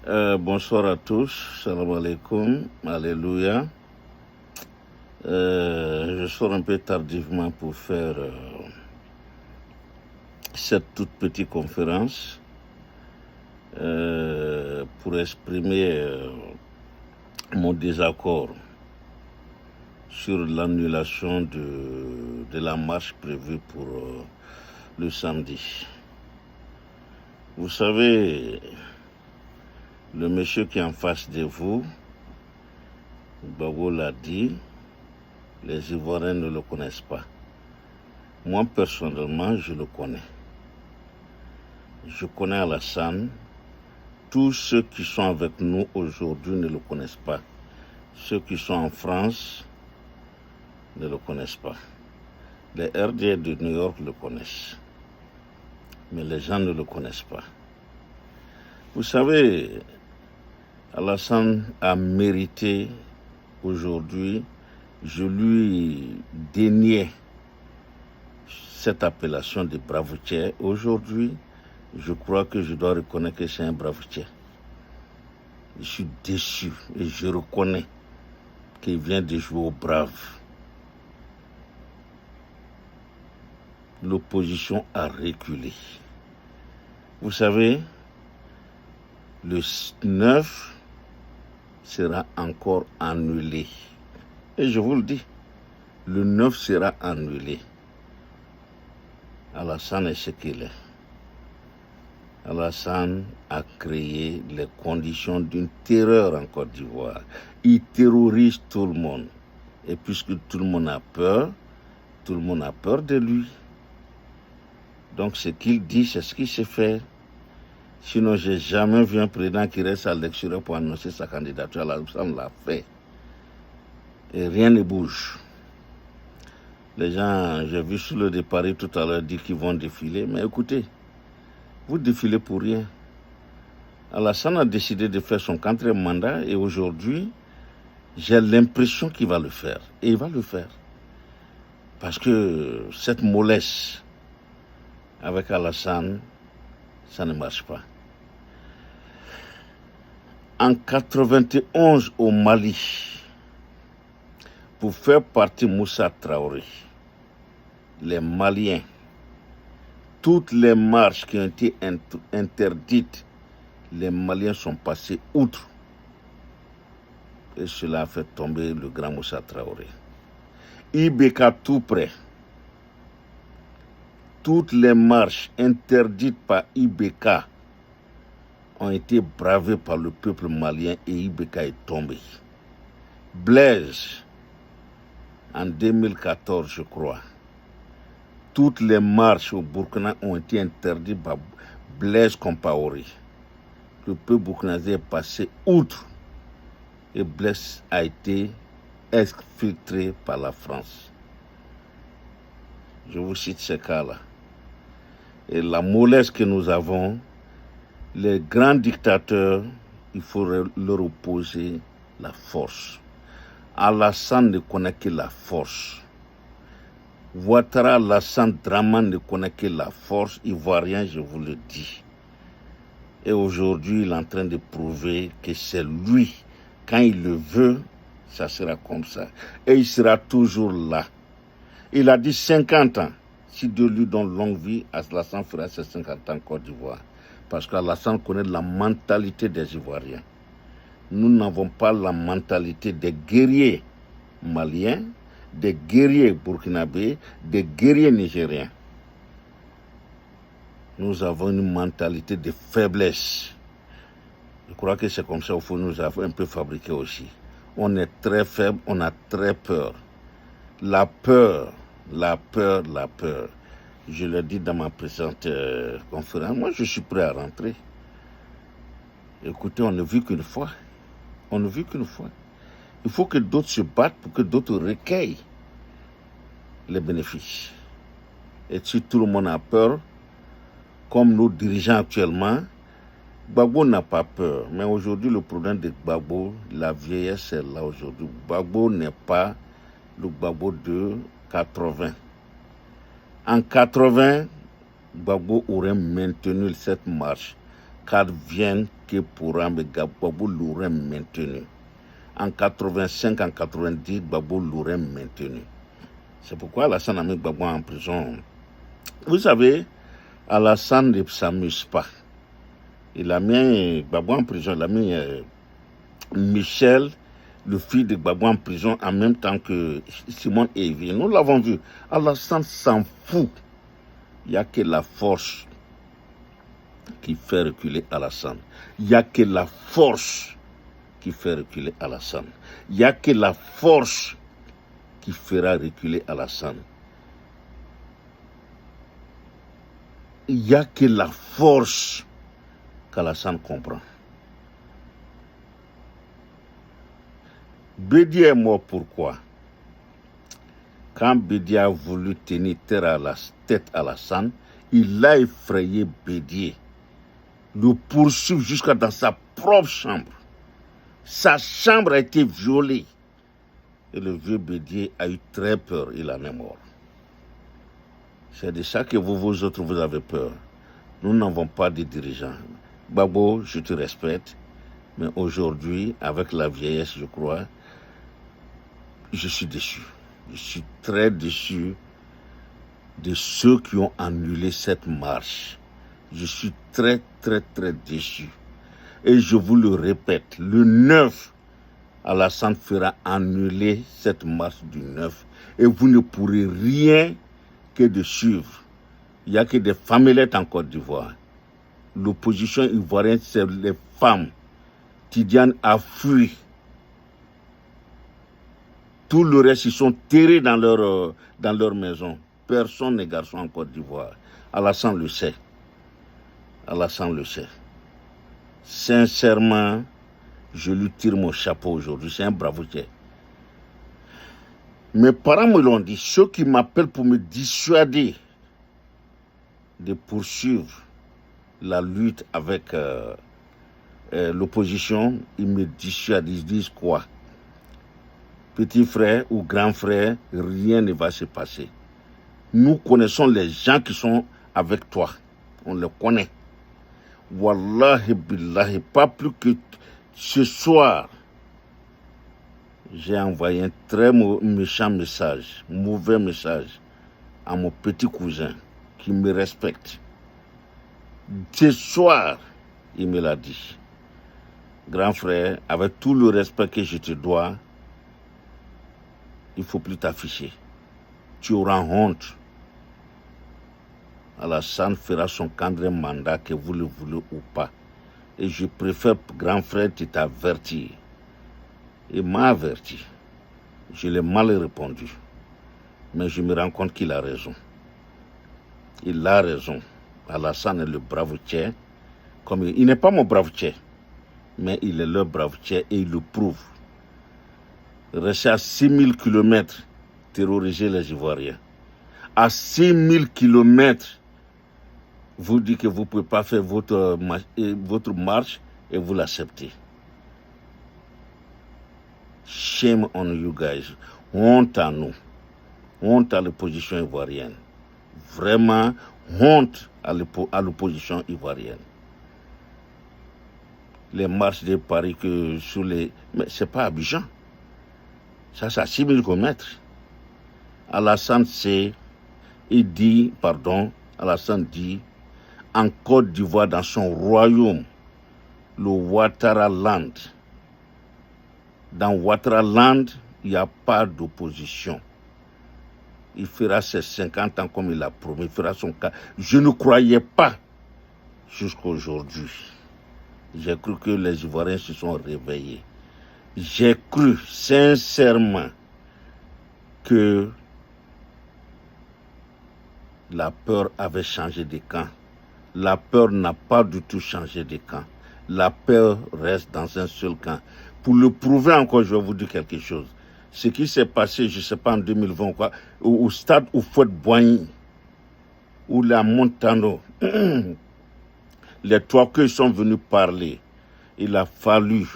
Bonsoir à tous, salam alaikum, alléluia. Je sors un peu tardivement pour faire cette toute petite conférence pour exprimer mon désaccord sur l'annulation de la marche prévue pour le samedi. Vous savez, le monsieur qui est en face de vous, Gbagbo l'a dit, les Ivoiriens ne le connaissent pas. Moi, personnellement, je le connais. Je connais Alassane. Tous ceux qui sont avec nous aujourd'hui ne le connaissent pas. Ceux qui sont en France ne le connaissent pas. Les RDA de New York le connaissent. Mais les gens ne le connaissent pas. Vous savez, Alassane a mérité aujourd'hui, je lui déniais cette appellation de bravoutier. Aujourd'hui, je crois que je dois reconnaître que c'est un bravoutier. Je suis déçu et je reconnais qu'il vient de jouer au brave. L'opposition a reculé. Vous savez, le 9 sera encore annulé. Et je vous le dis, le 9 sera annulé. Alassane est ce qu'il est. Alassane a créé les conditions d'une terreur en Côte d'Ivoire. Il terrorise tout le monde. Et puisque tout le monde a peur de lui. Donc ce qu'il dit, c'est ce qui se fait. Sinon, j'ai jamais vu un président qui reste à l'extérieur pour annoncer sa candidature. Alassane l'a fait. Et rien ne bouge. Les gens, j'ai vu sur le départ tout à l'heure dire qu'ils vont défiler. Mais écoutez, vous défilez pour rien. Alassane a décidé de faire son 4e mandat et aujourd'hui, j'ai l'impression qu'il va le faire. Et il va le faire. Parce que cette mollesse avec Alassane, ça ne marche pas. En 91 au Mali, pour faire partir Moussa Traoré, les Maliens, toutes les marches qui ont été interdites, les Maliens sont passés outre. Et cela a fait tomber le grand Moussa Traoré. IBK tout près. Toutes les marches interdites par IBK ont été bravées par le peuple malien et IBK est tombé. Blaise, en 2014, je crois, toutes les marches au Burkina ont été interdites par Blaise Compaoré. Le peuple burkinabé est passé outre et Blaise a été exfiltré par la France. Je vous cite ces cas-là. Et la mollesse que nous avons, les grands dictateurs, il faut leur opposer la force. Alassane ne connaît que la force. Ouattara, Alassane Dramane ne connaît que la force. Ivoirien, je vous le dis. Et aujourd'hui, il est en train de prouver que c'est lui. Quand il le veut, ça sera comme ça. Et il sera toujours là. Il a dit 50 ans. Si Dieu lui donne longue vie, Alassane fera ses 50 ans en Côte d'Ivoire. Parce qu'Alassane connaît la mentalité des Ivoiriens. Nous n'avons pas la mentalité des guerriers maliens, des guerriers burkinabés, des guerriers nigériens. Nous avons une mentalité de faiblesse. Je crois que c'est comme ça qu'il faut nous avoir un peu fabriqué aussi. On est très faible, on a très peur. La peur. Je l'ai dit dans ma présente conférence. Moi, je suis prêt à rentrer. Écoutez, on ne vit qu'une fois. Il faut que d'autres se battent pour que d'autres recueillent les bénéfices. Et si tout le monde a peur, comme nos dirigeants actuellement, Gbagbo n'a pas peur. Mais aujourd'hui, le problème de Gbagbo, la vieillesse est là aujourd'hui. Gbagbo n'est pas le Gbagbo de 80. En 80, Gbagbo aurait maintenu cette marche, qu'advienne que pourra, mais Gbagbo l'aurait maintenu. En 85, en 90, Gbagbo l'aurait maintenu. C'est pourquoi Alassane a mis Gbagbo en prison. Vous savez, Alassane ne s'amuse pas. Il a mis Gbagbo en prison, il a mis Michel, le fils de Gbagbo, en prison en même temps que Simone Evie. Nous l'avons vu. Alassane s'en fout. Il n'y a que la force qui fait reculer Alassane. Il n'y a que la force qui fait reculer Alassane. Il n'y a que la force qui fera reculer Alassane. Il n'y a que la force qu'Alassane comprend. Bédié est mort pourquoi? Quand Bédié a voulu tenir tête à Alassane, il a effrayé Bédié, le poursuivre jusqu'à dans sa propre chambre. Sa chambre a été violée. Et le vieux Bédié a eu très peur, il en est mort. C'est de ça que vous autres, vous avez peur. Nous n'avons pas de dirigeants. Gbagbo, je te respecte, mais aujourd'hui, avec la vieillesse, je crois, je suis déçu. Je suis très déçu de ceux qui ont annulé cette marche. Je suis très, très, très déçu. Et je vous le répète, le 9, Alassane fera annuler cette marche du 9 et vous ne pourrez rien que de suivre. Il n'y a que des famillettes en Côte d'Ivoire. L'opposition ivoirienne, c'est les femmes. Tidiane a fui. Tout le reste, ils sont terrés dans leur maison. Personne n'est garçon en Côte d'Ivoire. Alassane le sait. Alassane le sait. Sincèrement, je lui tire mon chapeau aujourd'hui. C'est un bravotier. Mes parents me l'ont dit. Ceux qui m'appellent pour me dissuader de poursuivre la lutte avec l'opposition, ils me dissuadent. Ils disent quoi? Petit frère ou grand frère, rien ne va se passer. Nous connaissons les gens qui sont avec toi. On les connaît. Wallahi billahi, pas plus que ce soir, j'ai envoyé un très méchant message, mauvais message à mon petit cousin qui me respecte. Ce soir, il me l'a dit. Grand frère, avec tout le respect que je te dois, il ne faut plus t'afficher. Tu auras honte. Alassane fera son quatrième mandat, que vous le voulez ou pas. Et je préfère, grand frère, t'avertir. Il m'a averti. Je l'ai mal répondu. Mais je me rends compte qu'il a raison. Il a raison. Alassane est le bravetier. Il n'est pas mon bravetier, mais il est leur bravetier et il le prouve. Rester à 6000 km, terroriser les Ivoiriens. À 6000 km, vous dites que vous ne pouvez pas faire votre marche et vous l'acceptez. Shame on you guys. Honte à nous. Honte à l'opposition ivoirienne. Vraiment, honte à l'opposition ivoirienne. Les marches de Paris que sur les... Mais ce n'est pas Abidjan. Ça, c'est à 6000 km. Alassane Alassane dit, en Côte d'Ivoire, dans son royaume, le Ouattara Land. Dans Ouattara Land, il n'y a pas d'opposition. Il fera ses 50 ans comme il a promis, il fera son cas. Je ne croyais pas jusqu'à aujourd'hui. J'ai cru que les Ivoiriens se sont réveillés. J'ai cru sincèrement que la peur avait changé de camp. La peur n'a pas du tout changé de camp. La peur reste dans un seul camp. Pour le prouver encore, je vais vous dire quelque chose. Ce qui s'est passé, je ne sais pas, en 2020 ou quoi, au stade où Fouette-Boigny, où la Montano, les trois que sont venus parler, il a fallu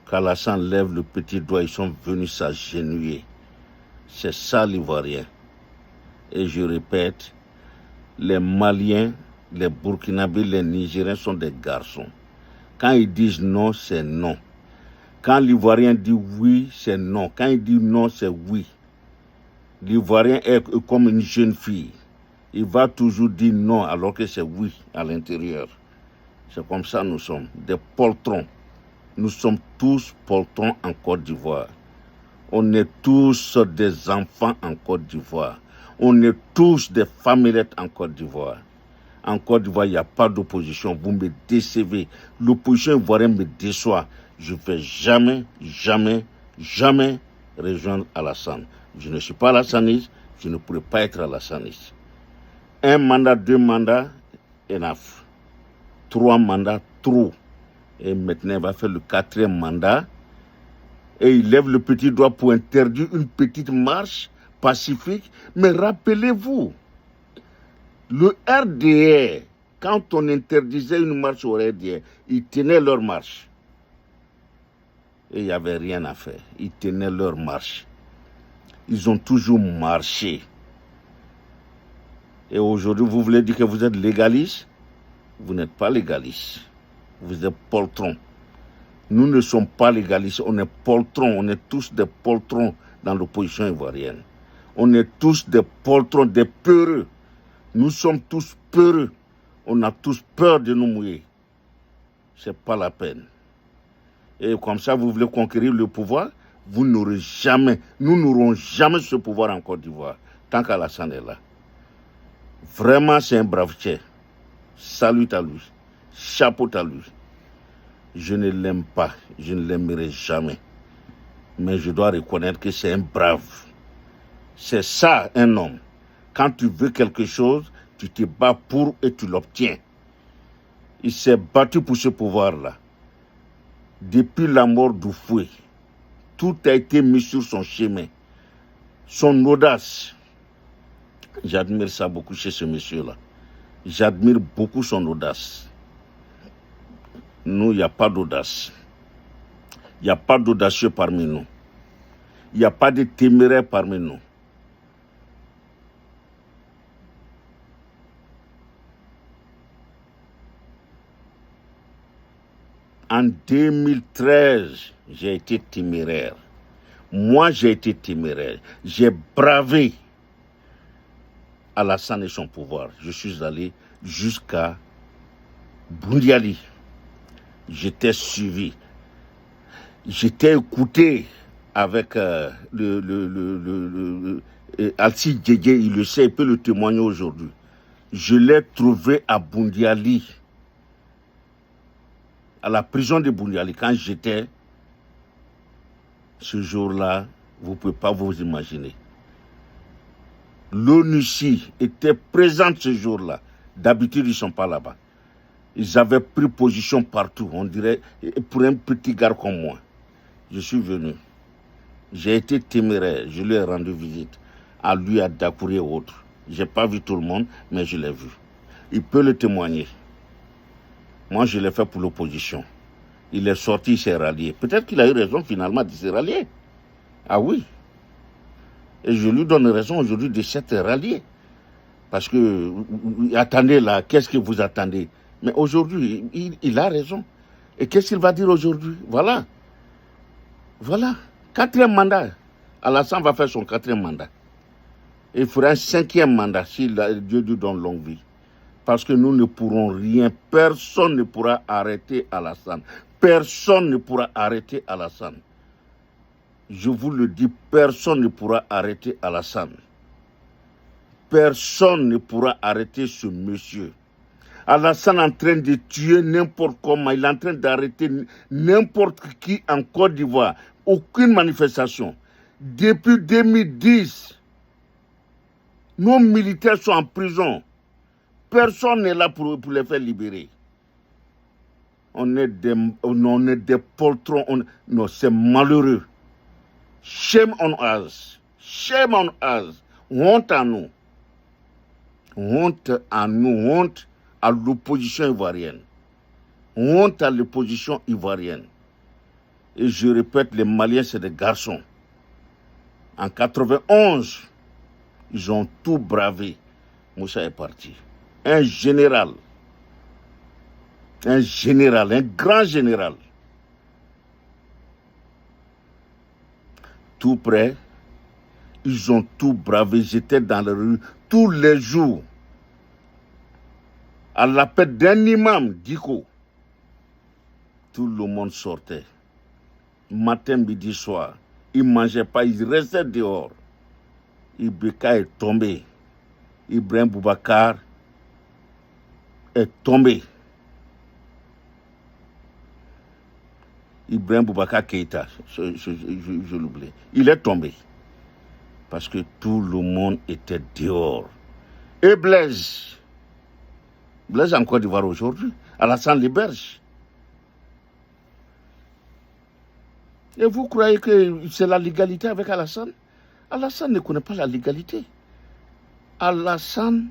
qu'Alassane lève le petit doigt, ils sont venus s'agenouiller. C'est ça l'Ivoirien. Et je répète, les Maliens, les Burkinabés, les Nigériens sont des garçons. Quand ils disent non, c'est non. Quand l'Ivoirien dit oui, c'est non. Quand il dit non, c'est oui. L'Ivoirien est comme une jeune fille. Il va toujours dire non alors que c'est oui à l'intérieur. C'est comme ça nous sommes, des poltrons. Nous sommes tous poltrons en Côte d'Ivoire. On est tous des enfants en Côte d'Ivoire. On est tous des famillettes en Côte d'Ivoire. En Côte d'Ivoire, il n'y a pas d'opposition. Vous me décevez. L'opposition ivoirienne me déçoit. Je ne vais jamais, jamais, jamais rejoindre Alassane. Je ne suis pas alassaniste. Je ne pourrai pas être alassaniste. Un mandat, 2 mandats, enough. 3 mandats, trop. Et maintenant, il va faire le 4e mandat. Et il lève le petit doigt pour interdire une petite marche pacifique. Mais rappelez-vous, le RDR, quand on interdisait une marche au RDR, ils tenaient leur marche. Et il n'y avait rien à faire. Ils tenaient leur marche. Ils ont toujours marché. Et aujourd'hui, vous voulez dire que vous êtes légaliste? Vous n'êtes pas légaliste. Vous êtes poltron. Nous ne sommes pas légalistes, on est poltrons, on est tous des poltrons dans l'opposition ivoirienne. On est tous des poltrons, des peureux. Nous sommes tous peureux. On a tous peur de nous mouiller. C'est pas la peine. Et comme ça, vous voulez conquérir le pouvoir? Vous n'aurez jamais, nous n'aurons jamais ce pouvoir en Côte d'Ivoire, tant qu'Alassane est là. Vraiment, c'est un brave chef. Salut à lui. Chapeau à lui. Je ne l'aime pas, je ne l'aimerai jamais. Mais je dois reconnaître que c'est un brave. C'est ça, un homme. Quand tu veux quelque chose, tu te bats pour et tu l'obtiens. Il s'est battu pour ce pouvoir-là. Depuis la mort d'Oufoué, tout a été mis sur son chemin. Son audace, j'admire ça beaucoup chez ce monsieur-là. J'admire beaucoup son audace. Nous, il n'y a pas d'audace. Il n'y a pas d'audacieux parmi nous. Il n'y a pas de téméraires parmi nous. En 2013, j'ai été téméraire. Moi, j'ai été téméraire. J'ai bravé Alassane et son pouvoir. Je suis allé jusqu'à Boundiali. J'étais suivi. J'étais écouté avec Alci Djedje, il le sait, il peut le témoigner aujourd'hui. Je l'ai trouvé à Boundiali, à la prison de Boundiali, quand j'étais. Ce jour-là, vous ne pouvez pas vous imaginer. L'ONUCI était présente ce jour-là. D'habitude, ils ne sont pas là-bas. Ils avaient pris position partout, on dirait, pour un petit gars comme moi. Je suis venu. J'ai été téméraire, je lui ai rendu visite. À lui, à Dakouri et autres. Je n'ai pas vu tout le monde, mais je l'ai vu. Il peut le témoigner. Moi, je l'ai fait pour l'opposition. Il est sorti, il s'est rallié. Peut-être qu'il a eu raison finalement de se rallier. Ah oui. Et je lui donne raison aujourd'hui de s'être rallié. Parce que, attendez là, qu'est-ce que vous attendez? Mais aujourd'hui, il a raison. Et qu'est-ce qu'il va dire aujourd'hui? Voilà. Voilà. 4e mandat. Alassane va faire son 4e mandat. Il fera un 5e mandat si Dieu lui donne longue vie. Parce que nous ne pourrons rien. Personne ne pourra arrêter Alassane. Personne ne pourra arrêter Alassane. Je vous le dis, personne ne pourra arrêter Alassane. Personne ne pourra arrêter ce monsieur. Alassane est en train de tuer n'importe comment. Il est en train d'arrêter n'importe qui en Côte d'Ivoire. Aucune manifestation. Depuis 2010, nos militaires sont en prison. Personne n'est là pour les faire libérer. On est des poltrons. Non, c'est malheureux. Shame on us. Shame on us. Honte à nous. Honte à nous. Honte à l'opposition ivoirienne. Honte à l'opposition ivoirienne. Et je répète, les Maliens, c'est des garçons. En 91, ils ont tout bravé. Moussa est parti. Un général. un général, un grand général. Tout près, ils ont tout bravé. J'étais dans la rue tous les jours. À l'appel d'un imam, Diko, tout le monde sortait. Matin, midi, soir. Ils ne mangeaient pas, ils restaient dehors. Ibeka est tombé. Ibrahim Boubacar est tombé. Ibrahim Boubacar Keïta, je l'oublie. Il est tombé. Parce que tout le monde était dehors. Et Blaise en Côte d'Ivoire aujourd'hui, Alassane Liberge. Et vous croyez que c'est la légalité avec Alassane? Alassane ne connaît pas la légalité. Alassane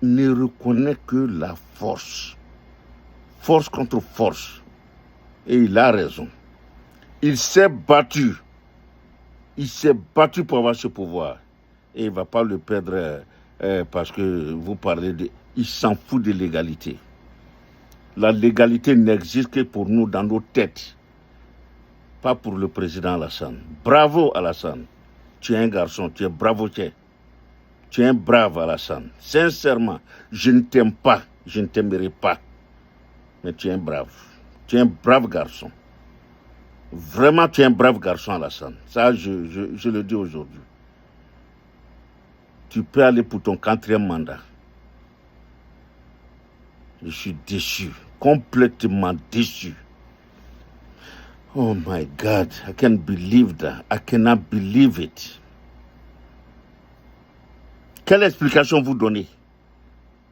ne reconnaît que la force. Force contre force. Et il a raison. Il s'est battu. Il s'est battu pour avoir ce pouvoir. Et il ne va pas le perdre parce que vous parlez de... Il s'en fout de l'égalité. La légalité n'existe que pour nous dans nos têtes. Pas pour le président Alassane. Bravo Alassane. Tu es un garçon, tu es bravo, tu es un brave Alassane. Sincèrement, je ne t'aime pas, je ne t'aimerai pas. Mais tu es un brave. Tu es un brave garçon. Vraiment, tu es un brave garçon Alassane. Ça, je le dis aujourd'hui. Tu peux aller pour ton 4e mandat. Je suis déçu, complètement déçu. Oh my God, I can't believe that. I cannot believe it. Quelle explication vous donnez?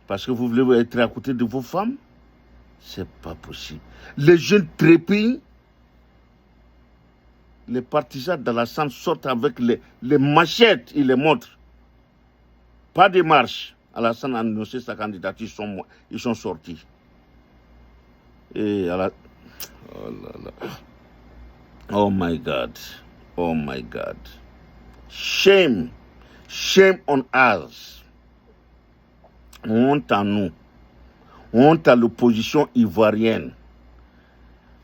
Parce que vous voulez être à côté de vos femmes? C'est pas possible. Les jeunes trépignent. Les partisans d'Alassane sortent avec les machettes, ils les montrent. Pas de marche. Alassane a annoncé sa candidature, ils sont sortis. Et oh là là. Oh my God. Oh my God. Shame. Shame on us. Honte à nous. Honte à l'opposition ivoirienne.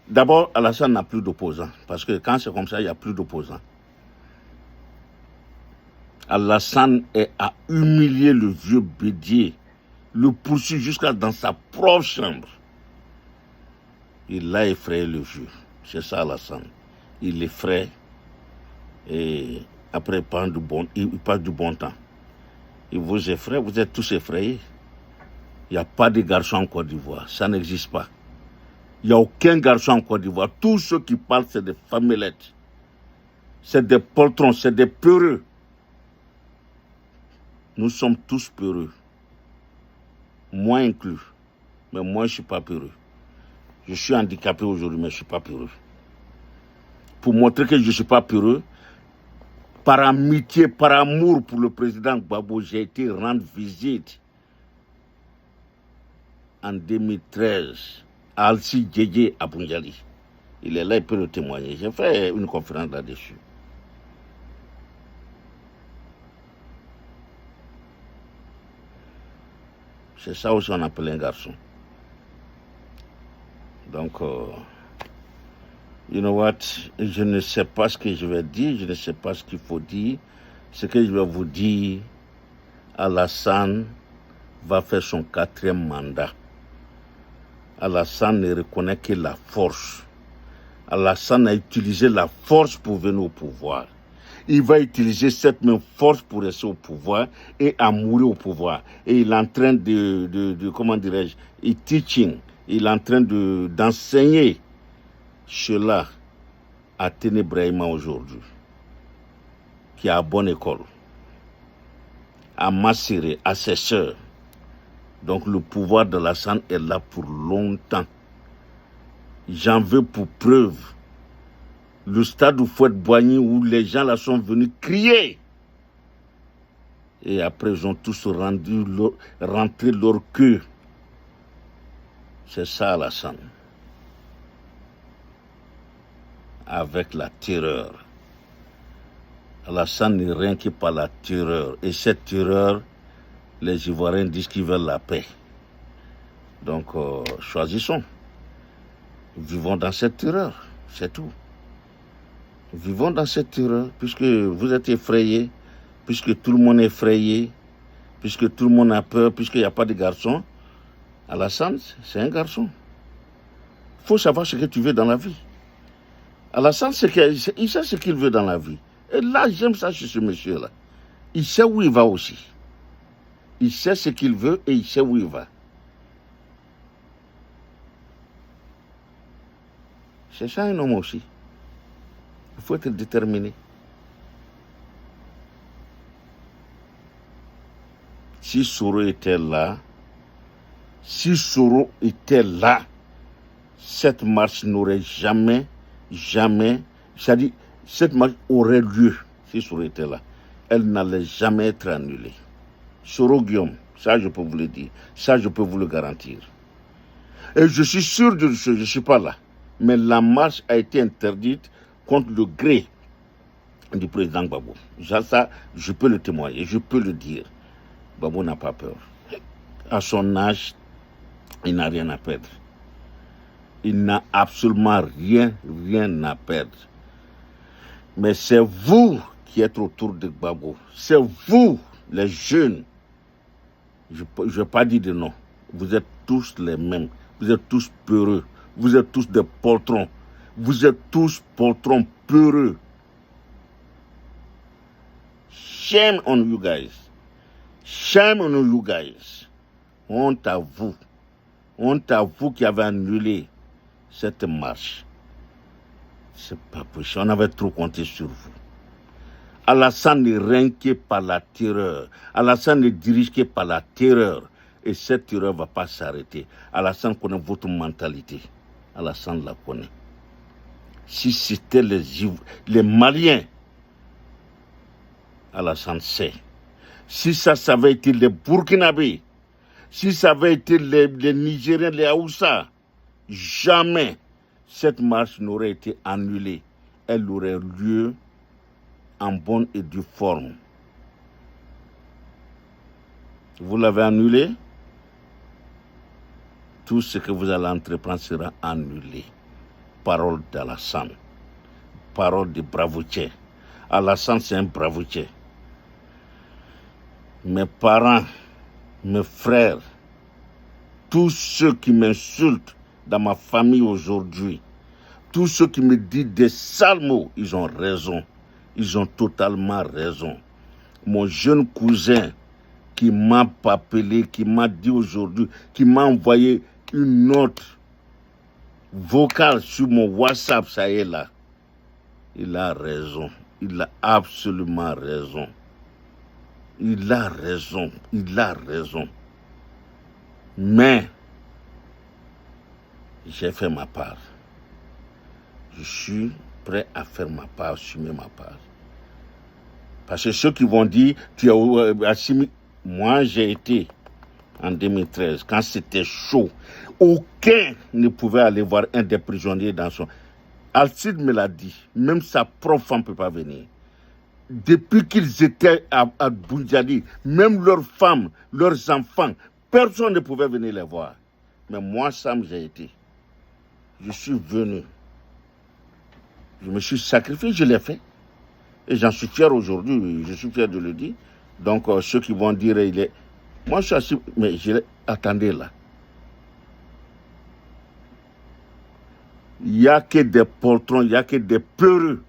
D'abord, Alassane n'a plus d'opposants. Parce que quand c'est comme ça, il n'y a plus d'opposants. Alassane a humilié le vieux Bédier, le poursuit jusqu'à dans sa propre chambre. Il a effrayé le vieux. C'est ça Alassane. Il effraie et après il passe du bon temps. Il vous effraie, vous êtes tous effrayés. Il n'y a pas de garçon en Côte d'Ivoire, ça n'existe pas. Il n'y a aucun garçon en Côte d'Ivoire. Tous ceux qui parlent, c'est des famelettes. C'est des poltrons, c'est des peureux. Nous sommes tous peureux. Moi inclus. Mais moi, je ne suis pas peureux. Je suis handicapé aujourd'hui, mais je ne suis pas peureux. Pour montrer que je ne suis pas peureux, par amitié, par amour pour le président Gbagbo, j'ai été rendre visite en 2013 à Alci Djedje à Bunjali. Il est là, il peut le témoigner. J'ai fait une conférence là-dessus. C'est ça aussi on appelle un garçon. Donc, you know what, je ne sais pas ce que je vais dire, je ne sais pas ce qu'il faut dire. Ce que je vais vous dire, Alassane va faire son 4e mandat. Alassane ne reconnaît que la force. Alassane a utilisé la force pour venir au pouvoir. Il va utiliser cette même force pour rester au pouvoir et à mourir au pouvoir. Et il est en train comment dirais-je, il est en train d'enseigner cela à Ténébrahima aujourd'hui, qui est à bonne école, à Massiré, à ses sœurs. Donc le pouvoir de Alassane est là pour longtemps. J'en veux pour preuve le stade où Fouette-Boigny, où les gens là sont venus crier. Et après, ils ont tous rentré leur queue. C'est ça, Alassane. Avec la terreur. Alassane n'est rien que par la terreur. Et cette terreur, les Ivoiriens disent qu'ils veulent la paix. Donc, choisissons. Vivons dans cette terreur, c'est tout. Vivons dans cette terreur, puisque vous êtes effrayés, puisque tout le monde est effrayé, puisque tout le monde a peur, puisqu'il n'y a pas de garçon. Alassane, c'est un garçon. Il faut savoir ce que tu veux dans la vie. Alassane, il sait ce qu'il veut dans la vie. Et là, j'aime ça chez ce monsieur-là. Il sait où il va aussi. Il sait ce qu'il veut et il sait où il va. C'est ça un homme aussi. Il faut être déterminé. Si Soro était là, cette marche n'aurait jamais, c'est-à-dire, cette marche aurait lieu si Soro était là. Elle n'allait jamais être annulée. Soro Guillaume, ça je peux vous le dire, ça je peux vous le garantir. Et je suis sûr de ce, je ne suis pas là. Mais la marche a été interdite contre le gré du président Gbagbo. Ça, je peux le témoigner, je peux le dire. Gbagbo n'a pas peur. À son âge, il n'a rien à perdre. Il n'a absolument rien à perdre. Mais c'est vous qui êtes autour de Gbagbo. C'est vous, les jeunes. Je ne vais pas dire de non. Vous êtes tous les mêmes. Vous êtes tous peureux. Vous êtes tous des poltrons. Vous êtes tous poltrons peureux. Shame on you guys. Shame on you guys. Honte à vous. Honte à vous qui avez annulé cette marche. C'est pas possible. On avait trop compté sur vous. Alassane ne règne que par la terreur. Alassane ne dirige que par la terreur. Et cette terreur ne va pas s'arrêter. Alassane connaît votre mentalité. Alassane la connaît. Si c'était les Maliens, Alassane sait. Si ça avait été les Burkinabés, si ça avait été les Nigériens, les Haoussa, jamais cette marche n'aurait été annulée. Elle aurait lieu en bonne et due forme. Vous l'avez annulée, tout ce que vous allez entreprendre sera annulé. Parole d'Alassane. Parole de bravoutier. Alassane, c'est un bravoutier. Mes parents, mes frères, tous ceux qui m'insultent dans ma famille aujourd'hui, tous ceux qui me disent des sales mots, ils ont raison. Ils ont totalement raison. Mon jeune cousin qui m'a appelé, qui m'a dit aujourd'hui, qui m'a envoyé une note vocale sur mon WhatsApp, ça y est là. Il a raison. Il a absolument raison. Il a raison. Il a raison. Mais j'ai fait ma part. Je suis prêt à faire ma part, assumer ma part. Parce que ceux qui vont dire, tu as assumé. Moi, j'ai été en 2013, quand c'était chaud. Aucun ne pouvait aller voir un des prisonniers dans son... Alcide me l'a dit, même sa propre femme ne peut pas venir. Depuis qu'ils étaient à Boundiali, même leurs femmes, leurs enfants, personne ne pouvait venir les voir. Mais moi, Sam, j'ai été. Je suis venu. Je me suis sacrifié, je l'ai fait. Et j'en suis fier aujourd'hui, je suis fier de le dire. Donc, ceux qui vont dire, il est... Moi, je suis assis, mais attendez là. Il n'y a que des poltrons, il n'y a que des peureux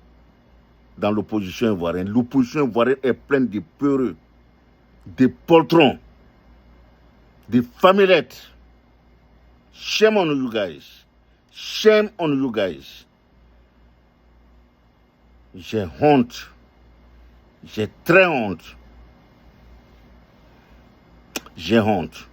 dans l'opposition ivoirienne. L'opposition ivoirienne est pleine de peureux, des poltrons, des famillettes. Shame on you guys. Shame on you guys. J'ai honte. J'ai très honte. J'ai honte.